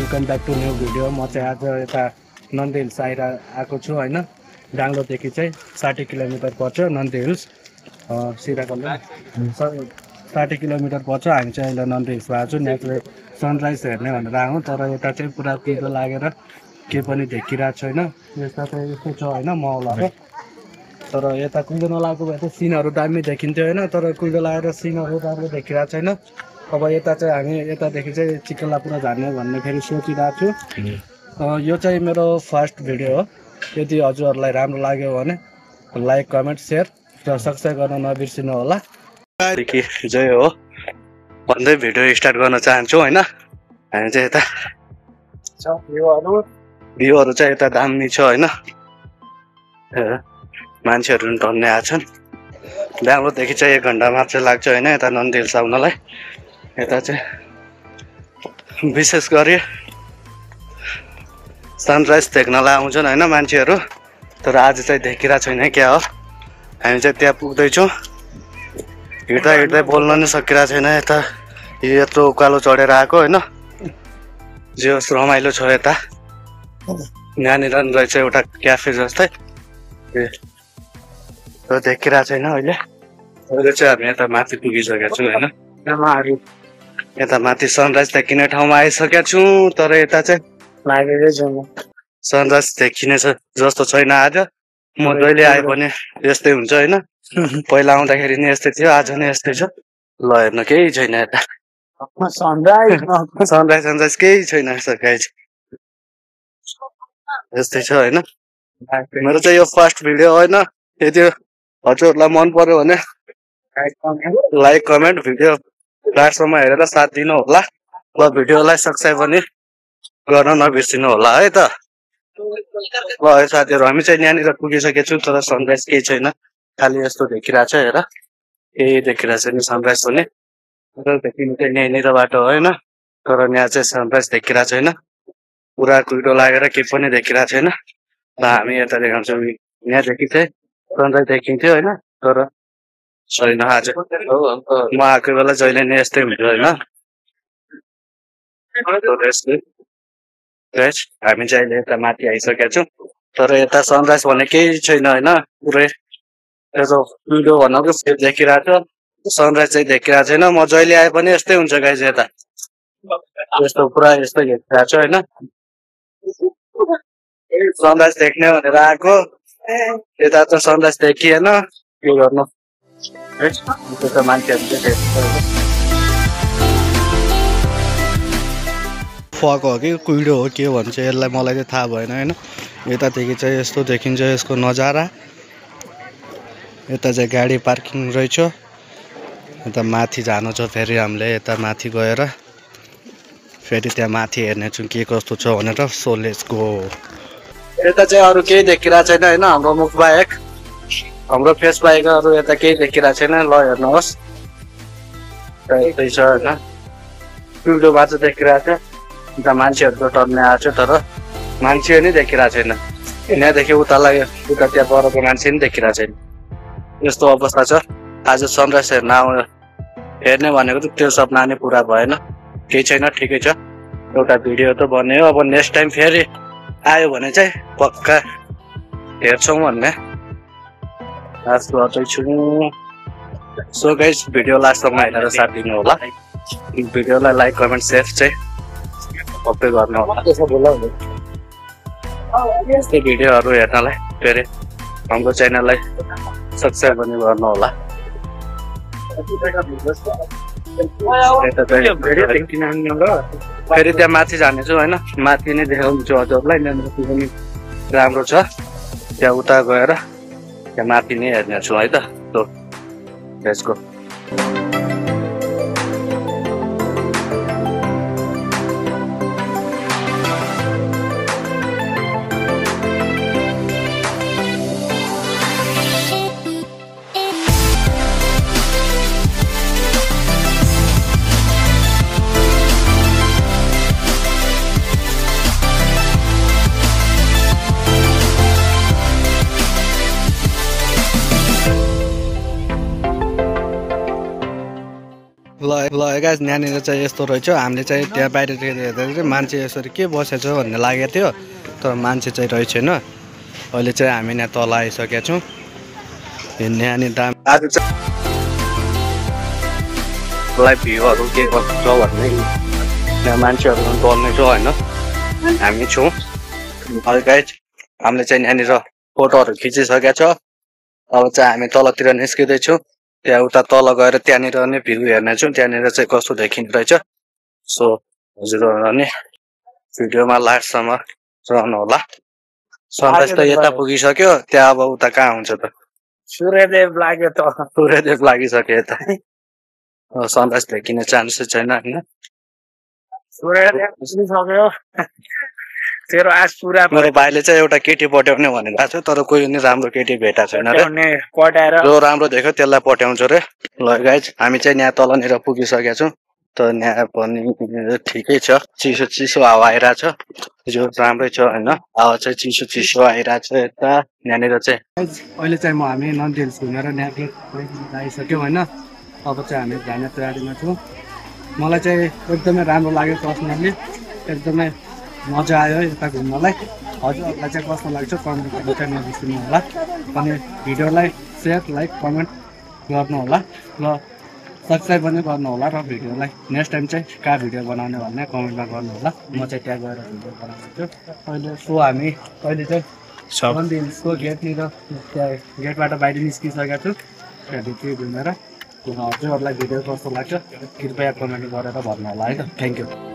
Welcome back to new video. म चाहिँ आज यता नन्दी हिल्स आएको छु होइन। डाङ्लोदेखि चाहिँ 60 किलोमिटर पर्छ नन्दी हिल्स सिराकल्ला 60 किलोमिटर पर्छ। हामी चाहिँ अहिले नन्दी हिल्समा आएको छु नेचुरल सनराइज हेर्ने भनेर आउँ, तर यता चाहिँ पुरा कुहिरो लागेर केही पनि देखिरहेको छैन। यता चाहिँ यस्तो छ होइन माहौलहरू, तर यता कुहिरो नलागेको भए त सिनहरू दामी देखिन्थ्यो होइन, तर कुहिरो लागेर सिनहरू राम्रो देखिरहेको छैन। अब यता चाहिँ हामी यतादेखि चाहिँ चिकल्ला पुरा झार्ने भन्ने फेरि सोचिरहेको छु। यो चाहिँ मेरो फर्स्ट भिडियो हो। यदि हजुरहरूलाई राम्रो लाग्यो भने लाइक कमेन्ट सेयर र सब्सक्राइब गर्न नबिर्सिनु होला। जय हो भन्दै भिडियो स्टार्ट गर्न चाहन्छु होइन। हामी चाहिँ यता भ्यूहरू चाहिँ यता दामी छ होइन। मान्छेहरू पनि टन्ने आछन्। डाङ्लोदेखि चाहिँ 1 घन्टा मात्र लाग्छ होइन यता नन्दी हिल्स आउनलाई। यता चाहिँ विशेष गरी सनराइज देख्नलाई आउँछन् होइन मान्छेहरू, तर आज चाहिँ देखिरहेको छैन क्या हो। हामी चाहिँ त्यहाँ पुग्दैछौँ। हिँड्दा हिँड्दै बोल्न नै सकिरहेको छैन। यता यत्रो उकालो चढेर आएको होइन। जे होस् रमाइलो छ। यता यहाँनिर रहेछ एउटा क्याफे जस्तै, देखिरहेको छैन अहिले। अहिले चाहिँ हामी यता माथि पुगिसकेका छौँ होइन। यता माथि सनराइज देखिने ठाउँमा आइसकेका छौँ, तर यता चाहिँ लागेकै छैन। सनराइज देखिने जस्तो छैन आज। म जहिले आए पनि यस्तै हुन्छ होइन। पहिला आउँदाखेरि नि यस्तै थियो, आज नै यस्तै छ। ल हेर्नु केही छैन यता सनराइज केही छैन। यस्तै छ होइन। मेरो चाहिँ यो फर्स्ट भिडियो होइन। यदि हजुरहरूलाई मन पर्यो भने लाइक कमेन्ट भिडियो लास्टसम्म हेरेर साथ दिनु होला। ल भिडियोलाई सब्सक्राइब पनि गर्न नबिर्सिनु होला है त। ल साथीहरू हामी चाहिँ यहाँनिर पुगिसकेको छौँ, तर सनराइज केही छैन। खालि यस्तो देखिरहेको छ हेर, केही देखिरहेको छैन सनराइज पनि। देखिनु चाहिँ यहीँनिर बाटो होइन, तर यहाँ चाहिँ सनराइज देखिरहेको छैन। पुरा कुहिरो लागेर केही पनि देखिरहेको छैन। ल हामी यता देखाउँछौँ। यहाँदेखि चाहिँ सनराइज देखिन्थ्यो होइन, तर छैन आज। म आएको बेला जहिले नै यस्तै हुन्छ होइन। हामी चाहिँ अहिले यता माथि आइसकेका छौँ, तर यता सनराइज भन्ने केही छैन होइन। पुरै यसो भिडियो भनेको देखिरहेको छ, सनराइज चाहिँ देखिरहेको छैन। म जहिले आए पनि यस्तै हुन्छ गाइज। यता यस्तो पुरा यस्तो देखिरहेको छ होइन। सनराइज देख्ने भनेर आएको, यता त सनराइज देखिएन। के गर्नु मान्छेहरू फक हो कि कुहिरो हो के भन्छ यसलाई, मलाई चाहिँ थाहा भएन होइन। यतादेखि चाहिँ यस्तो देखिन्छ यसको नजारा। यता चाहिँ गाडी पार्किङ रहेछ। यता माथि जानु छ फेरि हामीले। यता माथि गएर फेरि त्यहाँ माथि हेर्ने छौँ के कस्तो छ भनेर। So let's go. यता चाहिँ अरू केही देखिरहेको छैन होइन। हाम्रो मुख बाहेक, हाम्रो फेस बाहेक अरू यता केही देखिरहेको छैन। ल हेर्नुहोस् यस्तै छ होइन। कुहिरो मात्र देखिरहेको छ। यता मान्छेहरूको टर्ने आएको छ, तर मान्छे नै देखिरहेको छैन। यहाँदेखि उतालाई उता त्यहाँ परको मान्छे नि देखिरहेको छैन। यस्तो अवस्था छ। आज सनराइज हेर्ने भनेको त त्यो सपना नै पुरा भएन। केही छैन, ठिकै छ। एउटा भिडियो त बन्यो। अब नेक्स्ट टाइम फेरि आयो भने चाहिँ पक्का हेर्छौँ भन्ने आश गर्दैछु। सो गाइस भिडियो लास्टसम्म हेरेर साथ दिनु होला। भिडियोलाई लाइक कमेन्ट सेयर चाहिँ सबै गर्नु होला। यस्तै भिडियोहरू हेर्नलाई फेरि हाम्रो च्यानललाई सब्सक्राइब पनि गर्नु होला। फेरि त्यहाँ माथि जानेछु होइन। माथि नै देखाउँछु हजुरलाई। पनि राम्रो छ। त्यहाँ उता गएर त्यहाँ माथि नै हेर्नेछु है त। Let's go. है गाइस यहाँनिर चाहिँ यस्तो रहेछ हामीले चाहिँ त्यहाँ बाहिरतिर हेर्दा चाहिँ मान्छे यसरी के बसेछ भन्ने लागेको थियो तर मान्छे चाहिँ रहेछ छैन अहिले चाहिँ हामी यहाँ तल आइसकेका छौँ यहाँनिर दाम आज चाहिँ भ्यूहरू के कस्तो छ भन्ने यहाँ मान्छेहरू गर्ने छ होइन हामी छौँ अहिले गाइस हामीले चाहिँ यहाँनिर फोटोहरू खिचिसकेका छ अब चाहिँ हामी तलतिर निस्किँदैछौँ त्यहाँ उता तल गएर त्यहाँनिर नै भ्यू हेर्नेछौँ त्यहाँनिर चाहिँ कस्तो देखिने रहेछ सो हजुरहरू नि भिडियोमा लास्टसम्म रहनु होला सनराइज त यता पुगिसक्यो त्यहाँ अब उता कहाँ हुन्छ त सूर्यदेव लाग्यो त सूर्यदेव लागिसक्यो यता सनराइज देखिने चान्सै छैन होइन सूर्यदेव पुगिसक्यो तेरो आज पुरा मेरो भाइले चाहिँ एउटा केटी पट्याउने भनेर आएको छ तर कोही पनि राम्रो केटी भेटाएको छैन रे पट्याएर जो राम्रो देख्यो त्यसलाई पट्याउँछ रे ल गाइज हामी चाहिँ यहाँ तलनिर पुगिसकेका छौँ त यहाँ पनि ठिकै छ चिसो चिसो हावा आइरहेछ जो राम्रै छ होइन हावा चाहिँ चिसो चिसो आइरहेछ यता यहाँनिर चाहिँ अहिले चाहिँ हामी नन्दी हिल्स घुमेर यहाँ आइसक्यौँ होइन अब चाहिँ हामी जाने तयारीमा छौँ मलाई चाहिँ एकदमै राम्रो लाग्यो पर्सनली एकदमै मजा आयो यता घुम्नलाई हजुरहरूलाई चाहिँ कस्तो लाग्छ कमेन्ट गर्नु चाहिँ नबिर्सिनु होला अनि भिडियोलाई सेयर लाइक कमेन्ट गर्नु होला र सब्सक्राइब पनि गर्नु होला र भिडियोलाई नेक्स्ट टाइम चाहिँ कहाँ भिडियो बनाउने भन्ने कमेन्टमा गर्नु होला म चाहिँ त्यहाँ गएर भिडियो बनाउँछु अहिले सो हामी अहिले चाहिँ नन्दी हिल्सको गेटनिर त्यहाँ गेटबाट बाहिर निस्किसकेका छु त्यहाँदेखि घुमेर हजुरहरूलाई भिडियो कस्तो लाग्छ कृपया कमेन्ट गरेर भन्नु होला है त थ्याङ्क यू